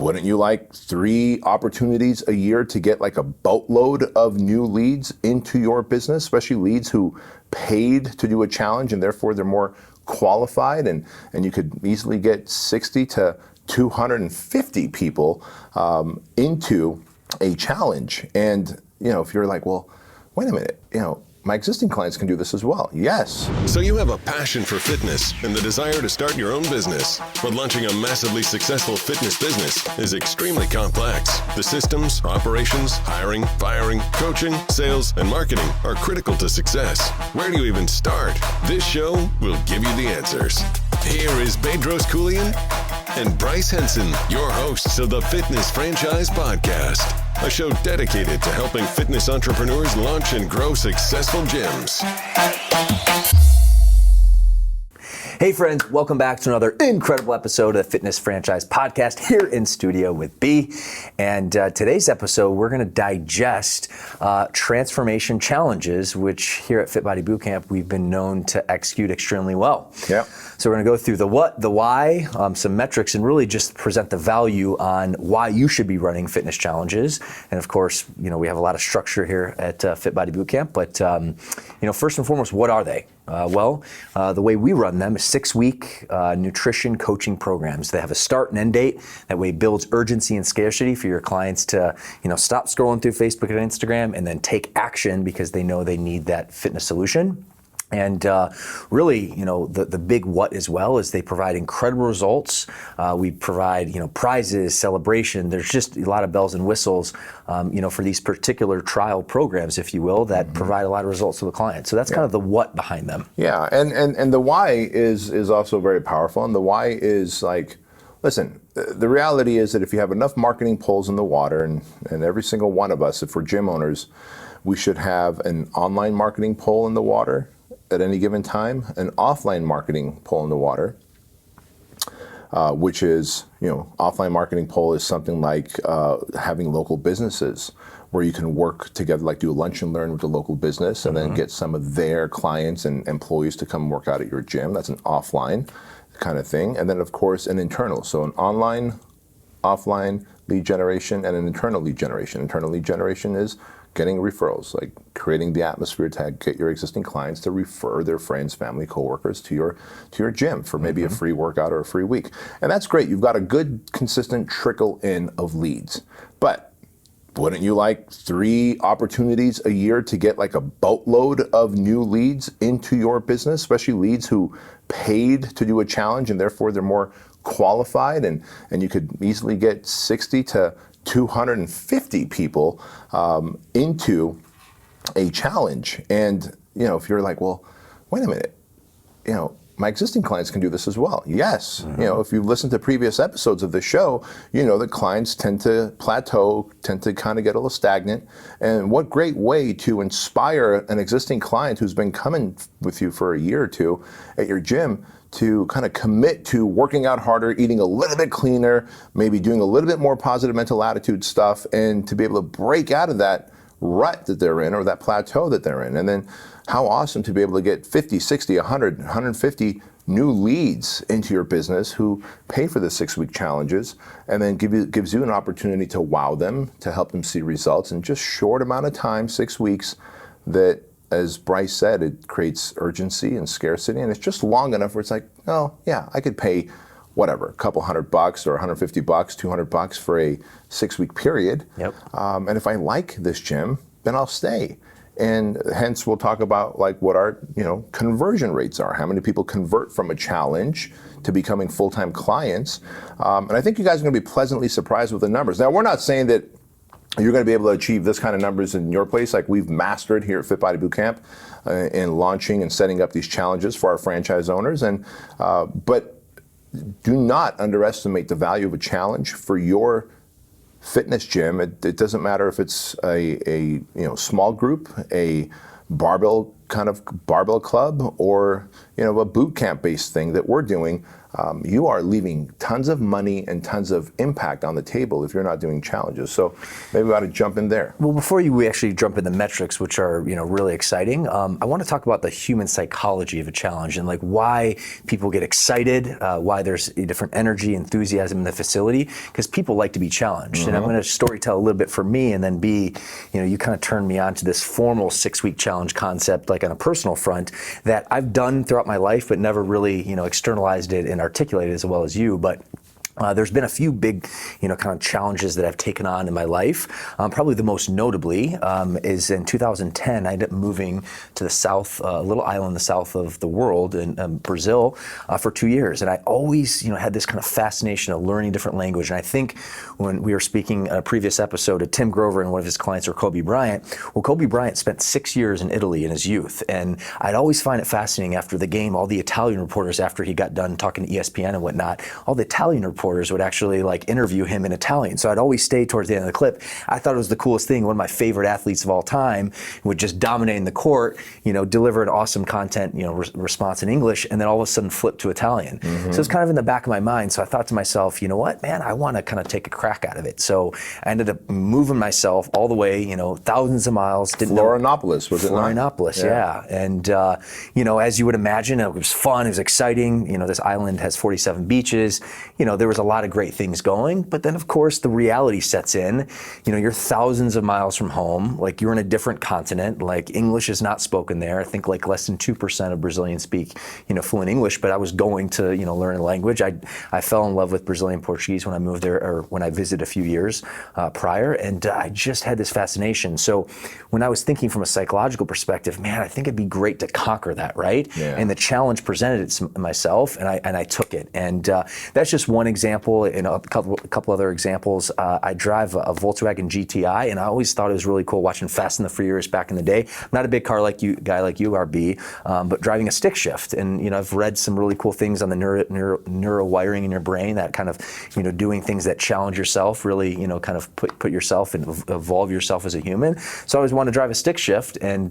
wouldn't you like 3 opportunities a year to get like a boatload of new leads into your business, especially leads who paid to do a challenge and therefore they're more qualified, and you could easily get 60 to 250 people into a challenge. And if you're like, well, wait a minute, my existing clients can do this as well. Yes. So you have a passion for fitness and the desire to start your own business. But launching a massively successful fitness business is extremely complex. The systems, operations, hiring, firing, coaching, sales, and marketing are critical to success. Where do you even start? This show will give you the answers. Here is Bedros Keuilian and Bryce Henson, your hosts of the Fitness Franchise Podcast, a show dedicated to helping fitness entrepreneurs launch and grow successful gyms. Hey friends, welcome back to another incredible episode of the Fitness Franchise Podcast here in studio with B. And today's episode, we're going to digest transformation challenges, which here at Fit Body Bootcamp, we've been known to execute extremely well. Yeah. So we're going to go through the what, the why, some metrics, and really just present the value on why you should be running fitness challenges. And of course, we have a lot of structure here at Fit Body Bootcamp. But first and foremost, what are they? The way we run them is 6-week nutrition coaching programs. They have a start and end date. That way it builds urgency and scarcity for your clients to, stop scrolling through Facebook and Instagram and then take action because they know they need that fitness solution. And really, the big what as well is they provide incredible results. We provide, prizes, celebration. There's just a lot of bells and whistles, for these particular trial programs, if you will, that provide a lot of results to the client. So that's kind of the what behind them. Yeah, and the why is also very powerful. And the why is like, listen, the reality is that if you have enough marketing poles in the water, and every single one of us, if we're gym owners, we should have an online marketing pole in the water at any given time, an offline marketing pole in the water, which is, offline marketing pole is something like having local businesses where you can work together, like do a lunch and learn with the local business and then get some of their clients and employees to come work out at your gym. That's an offline kind of thing. And then of course, an internal. So an online, offline lead generation and an internal lead generation. Internal lead generation is getting referrals, like creating the atmosphere to get your existing clients to refer their friends, family, coworkers to your gym for maybe a free workout or a free week. And that's great. You've got a good, consistent trickle in of leads. But wouldn't you like 3 opportunities a year to get like a boatload of new leads into your business, especially leads who paid to do a challenge and therefore they're more qualified, and you could easily get 60 to 250 people into a challenge. And if you're like, well, wait a minute, my existing clients can do this as well. Yes. If you've listened to previous episodes of the show, that clients tend to plateau, tend to kind of get a little stagnant. And what great way to inspire an existing client who's been coming with you for a year or two at your gym to kind of commit to working out harder, eating a little bit cleaner, maybe doing a little bit more positive mental attitude stuff, and to be able to break out of that rut that they're in or that plateau that they're in. And then how awesome to be able to get 50, 60, 100, 150 new leads into your business who pay for the 6-week challenges, and then gives you an opportunity to wow them, to help them see results in just short amount of time, 6 weeks, that, as Bryce said, it creates urgency and scarcity, and it's just long enough where it's like, oh yeah, I could pay whatever, a couple $100 or $150, $200 for a 6-week period. Yep. And if I like this gym, then I'll stay. And hence we'll talk about like what our conversion rates are. How many people convert from a challenge to becoming full-time clients. And I think you guys are going to be pleasantly surprised with the numbers. Now, we're not saying that you're going to be able to achieve this kind of numbers in your place like we've mastered here at Fit Body Bootcamp in launching and setting up these challenges for our franchise owners. And but do not underestimate the value of a challenge for your fitness gym. It doesn't matter if it's a small group, a barbell club, or a boot camp based thing that we're doing. you are leaving tons of money and tons of impact on the table if you're not doing challenges. So maybe we ought to jump in there. Well, before we actually jump into metrics, which are really exciting, I want to talk about the human psychology of a challenge and like why people get excited, why there's a different energy, enthusiasm in the facility, because people like to be challenged. And I'm going to story tell a little bit for me, and then B, you kind of turned me on to this formal 6-week challenge concept, like on a personal front, that I've done throughout my life, but never really externalized it and articulated as well as you. But there's been a few big, kind of challenges that I've taken on in my life. Probably the most notably is in 2010, I ended up moving to the south, a little island in the south of the world in Brazil for 2 years. And I always, had this kind of fascination of learning different language. And I think when we were speaking in a previous episode to Tim Grover and one of his clients, or Kobe Bryant, well, Kobe Bryant spent 6 years in Italy in his youth. And I'd always find it fascinating after the game, all the Italian reporters, after he got done talking to ESPN and whatnot, all the Italian reporters would actually like interview him in Italian. So I'd always stay towards the end of the clip. I thought it was the coolest thing. One of my favorite athletes of all time would just dominate in the court, deliver an awesome content, response in English, and then all of a sudden flip to Italian. So it's kind of in the back of my mind. So I thought to myself, you know what, man, I want to kind of take a crack out of it. So I ended up moving myself all the way, thousands of miles. Florianopolis, was it not? Florianopolis, yeah. And, as you would imagine, it was fun, it was exciting. This island has 47 beaches. There was a lot of great things going, but then of course the reality sets in. You're thousands of miles from home, like you're in a different continent, like English is not spoken there. I think like less than 2% of Brazilians speak, fluent English, but I was going to, learn a language. I fell in love with Brazilian Portuguese when I moved there, or when I visited a few years prior, and I just had this fascination. So when I was thinking from a psychological perspective, man, I think it'd be great to conquer that, right? Yeah. And the challenge presented it to myself, and I took it. And that's just one example, and a couple other examples. I drive a Volkswagen GTI, and I always thought it was really cool watching Fast and the Furious back in the day. I'm not a big car guy like you are, B, but driving a stick shift. And I've read some really cool things on the neuro wiring in your brain, that kind of doing things that challenge yourself, really kind of put yourself and evolve yourself as a human. So I always want to drive a stick shift, and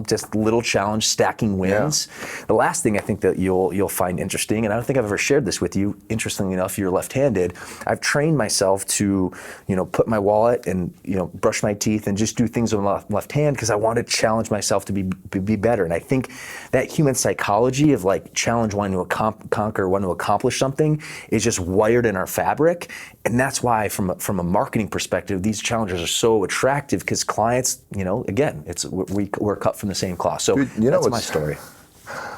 just little challenge, stacking wins. Yeah. The last thing I think that you'll find interesting, and I don't think I've ever shared this with you, interestingly enough, you're left-handed. I've trained myself to, put my wallet and, brush my teeth and just do things with my left hand, because I want to challenge myself to be better. And I think that human psychology of like challenge, wanting to conquer, wanting to accomplish something is just wired in our fabric. And that's why from a marketing perspective, these challenges are so attractive, because clients, again, we're cut from the same cloth. So dude, that's my story.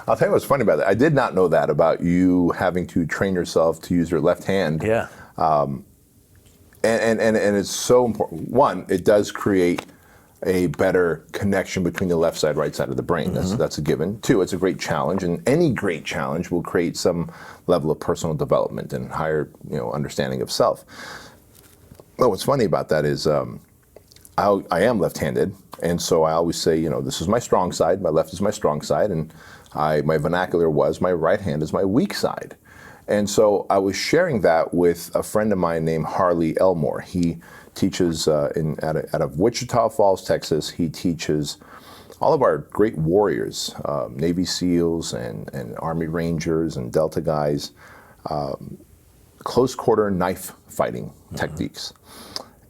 I'll tell you what's funny about that. I did not know that about you having to train yourself to use your left hand. Yeah. And it's so important. One, it does create a better connection between the left side, right side of the brain. That's a given. Two, it's a great challenge, and any great challenge will create some level of personal development and higher, understanding of self. But what's funny about that is I am left-handed, and so I always say, this is my strong side, my left is my strong side, and my vernacular was my right hand is my weak side. And so I was sharing that with a friend of mine named Harley Elmore. He teaches out of Wichita Falls, Texas. He teaches all of our great warriors, Navy SEALs and Army Rangers and Delta guys, close quarter knife fighting techniques.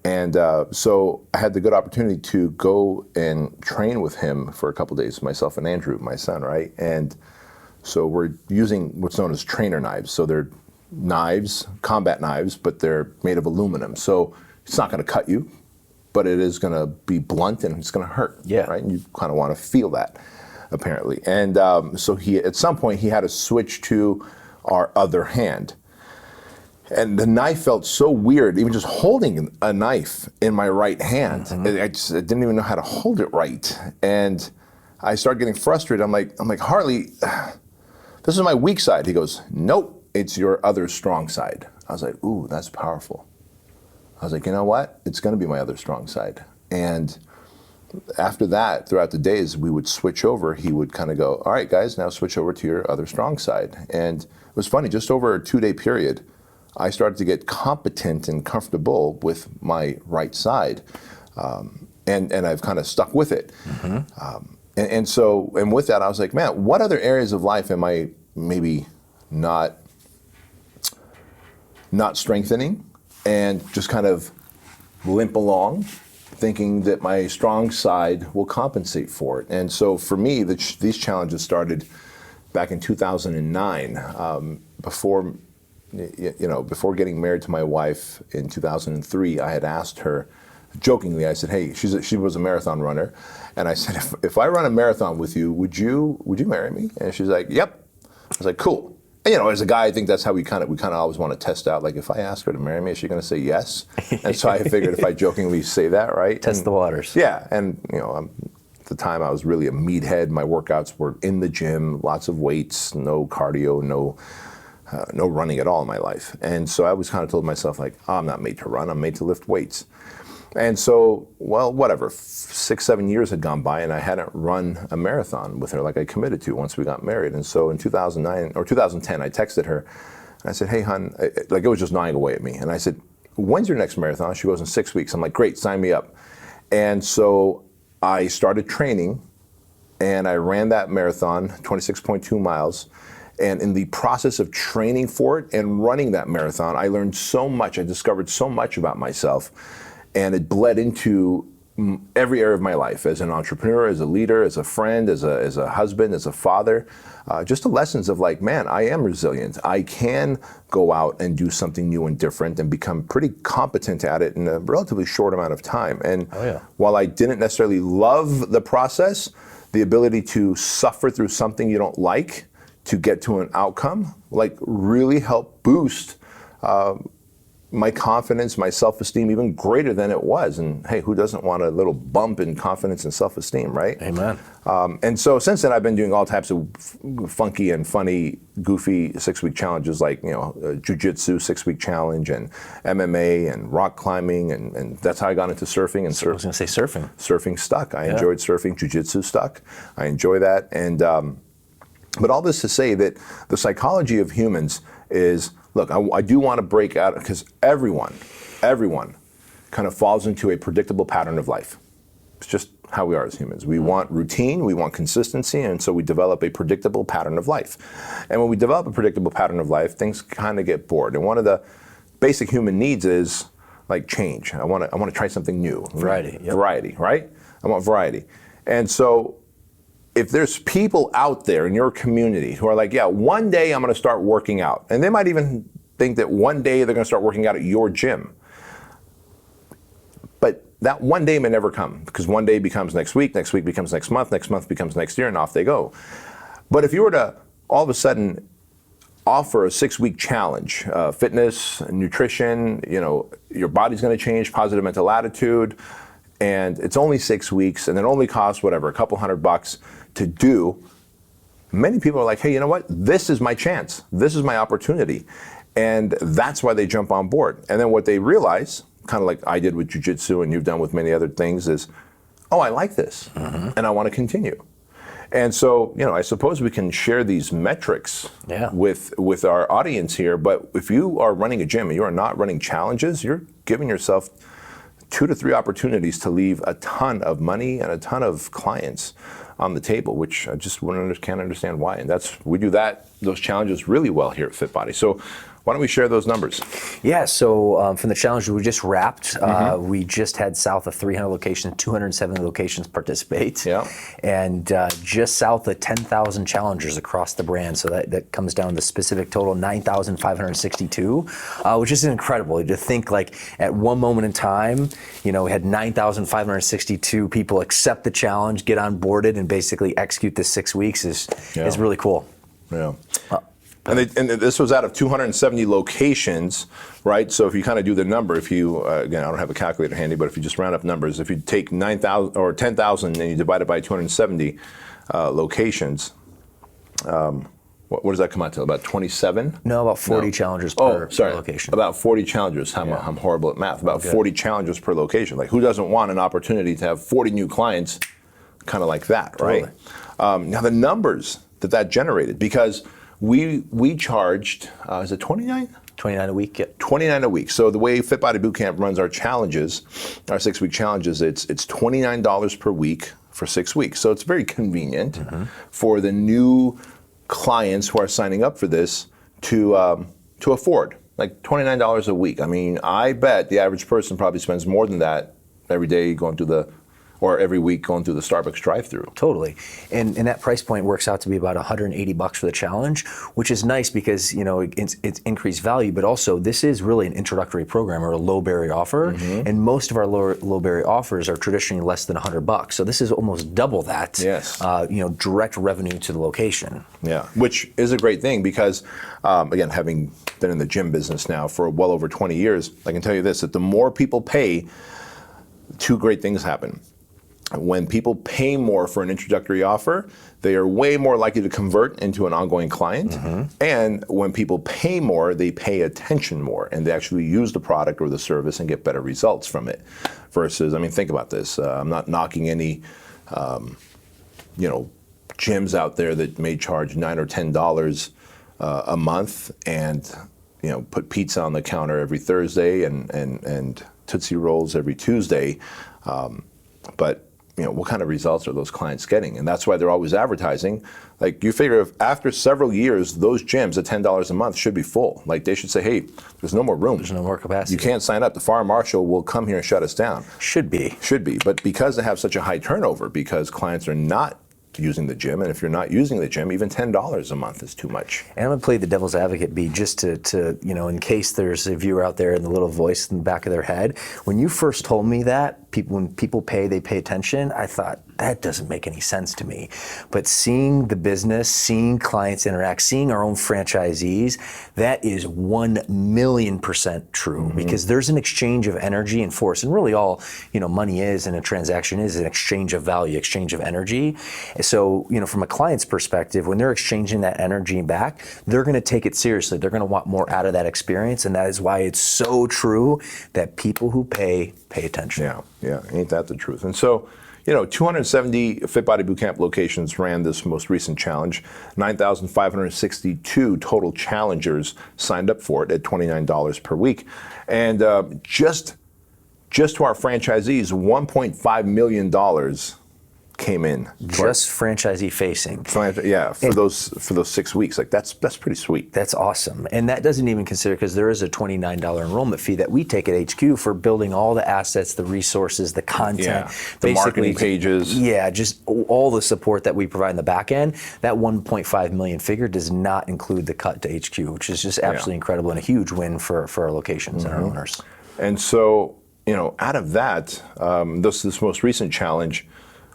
And so I had the good opportunity to go and train with him for a couple of days, myself and Andrew, my son, right? And so we're using what's known as trainer knives. So they're knives, combat knives, but they're made of aluminum. So it's not going to cut you, but it is going to be blunt and it's going to hurt. Yeah. Right? And you kind of want to feel that, apparently. And so at some point he had to switch to our other hand. And the knife felt so weird, even just holding a knife in my right hand. I didn't even know how to hold it right. And I started getting frustrated. I'm like, Harley, this is my weak side. He goes, nope, it's your other strong side. I was like, ooh, that's powerful. I was like, you know what? It's going to be my other strong side. And after that, throughout the days, we would switch over. He would kind of go, all right, guys, now switch over to your other strong side. And it was funny, just over a 2-day period, I started to get competent and comfortable with my right side. And I've kind of stuck with it. And with that, I was like, man, what other areas of life am I maybe not not strengthening, and just kind of limp along, thinking that my strong side will compensate for it. And so for me, these challenges started back in 2009. Before getting married to my wife in 2003, I had asked her, jokingly, I said, hey, she was a marathon runner, and I said, if I run a marathon with you, would you marry me? And she's like, yep. I was like, cool. And, as a guy, I think that's how we kind of always want to test out. Like, if I ask her to marry me, is she going to say yes? And so I figured if I jokingly say that, right? Test the waters. Yeah, and at the time I was really a meathead. My workouts were in the gym, lots of weights, no cardio, no running at all in my life. And so I was kind of told myself, like, I'm not made to run, I'm made to lift weights. And so, well, whatever, 6-7 years had gone by and I hadn't run a marathon with her like I committed to once we got married. And so in 2009 or 2010, I texted her and I said, hey, hon, like it was just gnawing away at me. And I said, when's your next marathon? She goes, in 6 weeks. I'm like, great, sign me up. And so I started training and I ran that marathon, 26.2 miles. And in the process of training for it and running that marathon, I learned so much. I discovered so much about myself. And it bled into every area of my life, as an entrepreneur, as a leader, as a friend, as a husband, as a father. Just the lessons of like, man, I am resilient. I can go out and do something new and different and become pretty competent at it in a relatively short amount of time. And while I didn't necessarily love the process, the ability to suffer through something you don't like to get to an outcome, like really helped boost my confidence, my self-esteem, even greater than it was. And hey, who doesn't want a little bump in confidence and self-esteem, right? Amen. And so since then, I've been doing all types of funky and funny, goofy 6-week challenges, like jiu-jitsu 6-week challenge, and MMA, and rock climbing, and that's how I got into surfing. And I was going to say surfing. Surfing stuck. I enjoyed surfing. Jiu-jitsu stuck. I enjoy that. And but all this to say that the psychology of humans is, look, I do want to break out, because everyone kind of falls into a predictable pattern of life. It's just how we are as humans. We want routine, we want consistency, and so we develop a predictable pattern of life. And when we develop a predictable pattern of life, things kind of get bored. And one of the basic human needs is like change. I want to try something new. Variety. Yep. Variety, right? I want variety. And so if there's people out there in your community who are like, yeah, one day I'm going to start working out, and they might even think that one day they're going to start working out at your gym, but that one day may never come, because one day becomes next week becomes next month becomes next year, and off they go. But if you were to all of a sudden offer a 6-week challenge, fitness, nutrition, your body's going to change, positive mental attitude, and it's only 6 weeks, and it only costs whatever, a couple $100 to do, many people are like, hey, you know what? This is my chance. This is my opportunity. And that's why they jump on board. And then what they realize, kind of like I did with jiu-jitsu and you've done with many other things, is, oh, I like this, and I want to continue. And so, I suppose we can share these metrics with our audience here, but if you are running a gym and you are not running challenges, you're giving yourself 2 to 3 opportunities to leave a ton of money and a ton of clients on the table, which I just can't understand why. And we do those challenges really well here at FitBody. So why don't we share those numbers? Yeah, so from the challenge we just wrapped, we just had south of 300 locations, 270 locations participate, and just south of 10,000 challengers across the brand. So that comes down to specific total 9,562, which is incredible to think, like, at one moment in time, we had 9,562 people accept the challenge, get onboarded, and basically execute this 6 weeks is really cool. Yeah. And this was out of 270 locations, right? So if you kind of do the number, again, I don't have a calculator handy, but if you just round up numbers, if you take 9,000 or 10,000 and you divide it by 270 locations, what does that come out to? About 27? No, about 40 challengers per location. About 40 challengers. I'm horrible at math. About 40 challengers per location. Like, who doesn't want an opportunity to have 40 new clients kind of like that, right? Now the numbers that generated, because we charged, is it 29? 29 a week, yeah. 29 a week. So the way FitBody Bootcamp runs our challenges, our 6-week challenges, it's $29 per week for 6 weeks. So it's very convenient for the new clients who are signing up for this to afford. like $29 a week. I mean, I bet the average person probably spends more than that every day going through or every week going through the Starbucks drive-through. Totally, and that price point works out to be about $180 for the challenge, which is nice because it's increased value, but also this is really an introductory program or a low barrier offer, and most of our low barrier offers are traditionally less than $100. So this is almost double that. Yes. Direct revenue to the location. Yeah, which is a great thing because, again, having been in the gym business now for well over 20 years, I can tell you this: that the more people pay, two great things happen. When people pay more for an introductory offer, they are way more likely to convert into an ongoing client. And when people pay more, they pay attention more and they actually use the product or the service and get better results from it. Versus, I mean, think about this. I'm not knocking any, gyms out there that may charge $9 or $10 a month and, put pizza on the counter every Thursday and Tootsie Rolls every Tuesday. But what kind of results are those clients getting? And that's why they're always advertising. Like, you figure if after several years, those gyms at $10 a month should be full. Like, they should say, hey, there's no more room. There's no more capacity. You can't sign up. The fire marshal will come here and shut us down. Should be. But because they have such a high turnover, because clients are not using the gym, and if you're not using the gym, even $10 a month is too much. And I'm gonna play the devil's advocate, B, just to in case there's a viewer out there and the little voice in the back of their head. When you first told me that, when people pay, they pay attention, I thought, that doesn't make any sense to me. But seeing the business, seeing clients interact, seeing our own franchisees, that is 1,000,000% true, because there's an exchange of energy and force. And really all, money is in a transaction is an exchange of value, exchange of energy. So, from a client's perspective, when they're exchanging that energy back, they're gonna take it seriously. They're gonna want more out of that experience. And that is why it's so true that people who pay attention. Yeah, ain't that the truth? And so, 270 Fit Body Bootcamp locations ran this most recent challenge. 9,562 total challengers signed up for it at $29 per week. And just to our franchisees, $1.5 million came in. Just franchisee facing. Yeah, for those 6 weeks. Like, that's pretty sweet. That's awesome. And that doesn't even consider, because there is a $29 enrollment fee that we take at HQ for building all the assets, the resources, the content. The marketing pages. Yeah, just all the support that we provide in the back end. That 1.5 million figure does not include the cut to HQ, which is just absolutely incredible and a huge win for our locations and our owners. And so, out of that, this most recent challenge,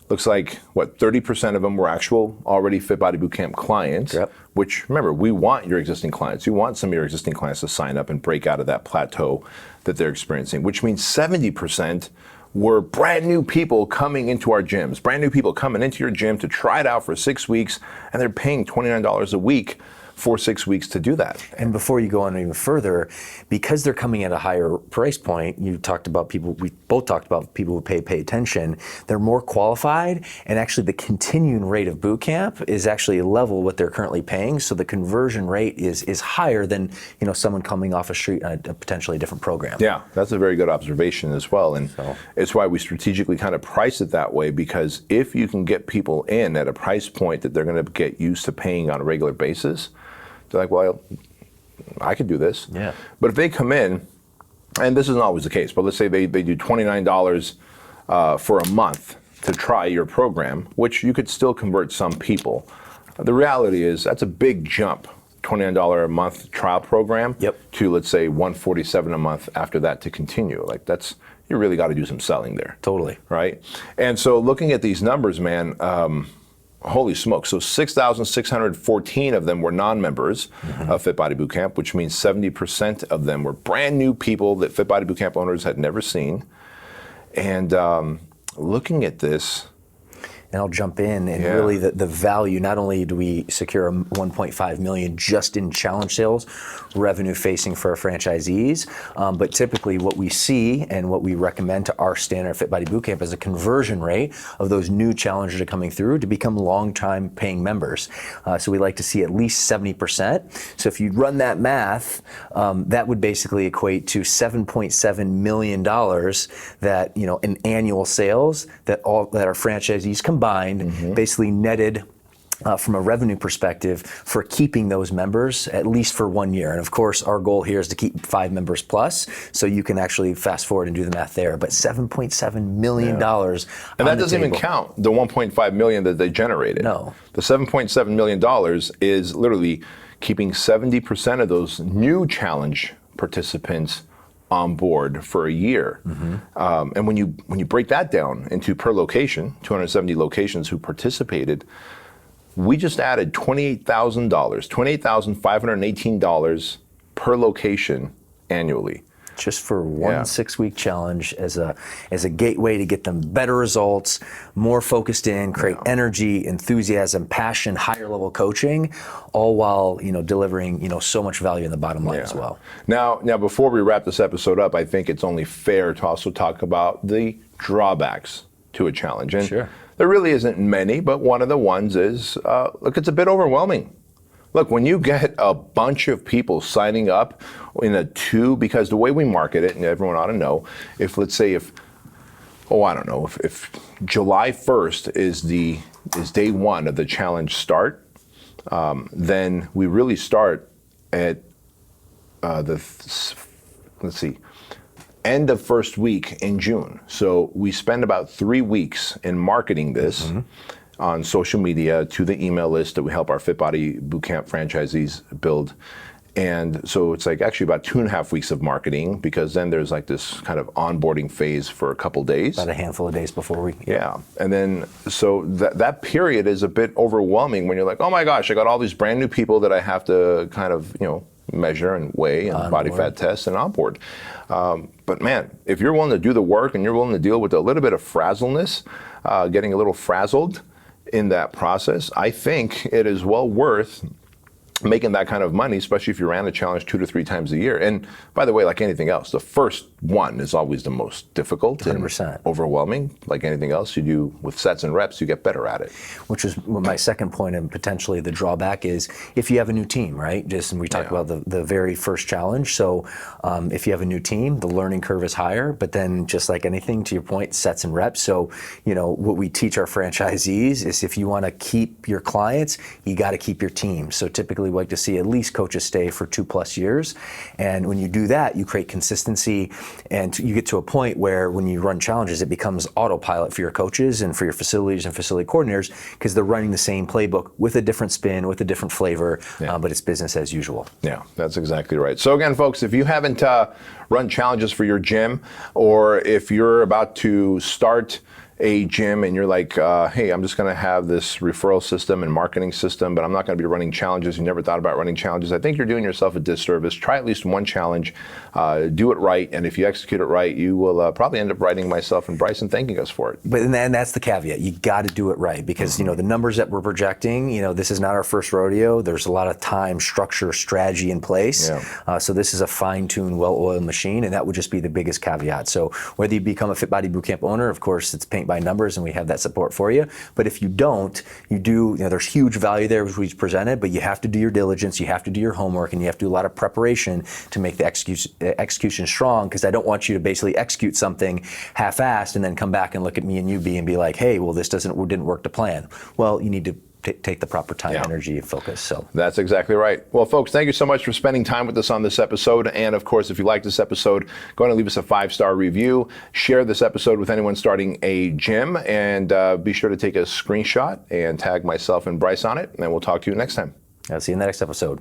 looks like, 30% of them were actual already Fit Body Bootcamp clients, which, remember, we want your existing clients. You want some of your existing clients to sign up and break out of that plateau that they're experiencing, which means 70% were brand new people coming into our gyms, brand new people coming into your gym to try it out for 6 weeks, and they're paying $29 a week for 6 weeks to do that. And before you go on even further, because they're coming at a higher price point, we both talked about people who pay attention, they're more qualified, and actually the continuing rate of boot camp is actually level what they're currently paying, so the conversion rate is higher than someone coming off a street on a potentially different program. Yeah, that's a very good observation as well, and it's why we strategically kind of price it that way, because if you can get people in at a price point that they're going to get used to paying on a regular basis, they're like, well, I could do this. Yeah. But if they come in, and this isn't always the case, but let's say they do $29 for a month to try your program, which you could still convert some people. The reality is that's a big jump, $29 a month trial program to, let's say, $147 a month after that to continue. Like, you really got to do some selling there. Totally. Right? And so looking at these numbers, man, holy smokes. So 6,614 of them were non-members of Fit Body Bootcamp, which means 70% of them were brand new people that Fit Body Bootcamp owners had never seen. And looking at this, and I'll jump in, and really the value, not only do we secure 1.5 million just in challenge sales, revenue facing for our franchisees, but typically what we see and what we recommend to our standard Fit Body Bootcamp is a conversion rate of those new challengers that are coming through to become long-time paying members. So we like to see at least 70%. So if you run that math, that would basically equate to $7.7 million that, in annual sales that our franchisees combined basically netted from a revenue perspective for keeping those members at least for 1 year. And of course, our goal here is to keep 5 members plus, so you can actually fast forward and do the math there. But $7.7 million. And that doesn't even count the 1.5 million that they generated. No. The $7.7 million is literally keeping 70% of those new challenge participants on board for a year. And when you break that down into per location, 270 locations who participated, we just added $28,000, $28,518 per location annually. Just for one 6-week challenge as a gateway to get them better results, more focused in, create energy, enthusiasm, passion, higher level coaching, all while delivering so much value in the bottom line as well. Now before we wrap this episode up, I think it's only fair to also talk about the drawbacks to a challenge. And there really isn't many, but one of the ones is, look, it's a bit overwhelming. Look, when you get a bunch of people signing up in a because the way we market it, and everyone ought to know, if July 1st is day one of the challenge start, then we really start at end of first week in June. So we spend about 3 weeks in marketing this on social media to the email list that we help our Fit Body Bootcamp franchisees build. And so it's actually about 2.5 weeks of marketing, because then there's this kind of onboarding phase for a couple days. About a handful of days before we... Yeah. And then, so that period is a bit overwhelming when you're like, oh my gosh, I got all these brand new people that I have to kind of, measure and weigh and body fat test and onboard. But man, if you're willing to do the work and you're willing to deal with a little bit of frazzleness, getting a little frazzled in that process, I think it is well worth making that kind of money, especially if you ran the challenge 2 to 3 times a year. And by the way, like anything else, the first one is always the most difficult 100%. and overwhelming. Like anything else you do with sets and reps, you get better at it. Which is my second point, and potentially the drawback is if you have a new team, right? And we talked about the very first challenge. So if you have a new team, the learning curve is higher, but then just like anything, to your point, sets and reps. So, what we teach our franchisees is if you want to keep your clients, you got to keep your team. So typically we like to see at least coaches stay for 2+ years. And when you do that, you create consistency, and you get to a point where when you run challenges, it becomes autopilot for your coaches and for your facilities and facility coordinators, because they're running the same playbook with a different spin, with a different flavor, but it's business as usual. Yeah, that's exactly right. So again, folks, if you haven't run challenges for your gym, or if you're about to start a gym and you're like, hey, I'm just going to have this referral system and marketing system, but I'm not going to be running challenges. You never thought about running challenges. I think you're doing yourself a disservice. Try at least one challenge, do it right, and if you execute it right, you will probably end up writing myself and Bryce and thanking us for it. But then that's the caveat. You got to do it right, because the numbers that we're projecting, this is not our first rodeo. There's a lot of time, structure, strategy in place. So this is a fine-tuned, well-oiled machine, and that would just be the biggest caveat. So whether you become a Fit Body Bootcamp owner, of course, it's paint by numbers, and we have that support for you. But if you don't, there's huge value there, which we presented, but you have to do your diligence, you have to do your homework, and you have to do a lot of preparation to make the execution strong, because I don't want you to basically execute something half-assed and then come back and look at me and you and be like, hey, well, this didn't work to plan. Well, you need to take the proper time, energy, and focus. So that's exactly right. Well, folks, thank you so much for spending time with us on this episode. And of course, if you like this episode, go ahead and leave us a 5-star review. Share this episode with anyone starting a gym, and be sure to take a screenshot and tag myself and Bryce on it. And we'll talk to you next time. I'll see you in the next episode.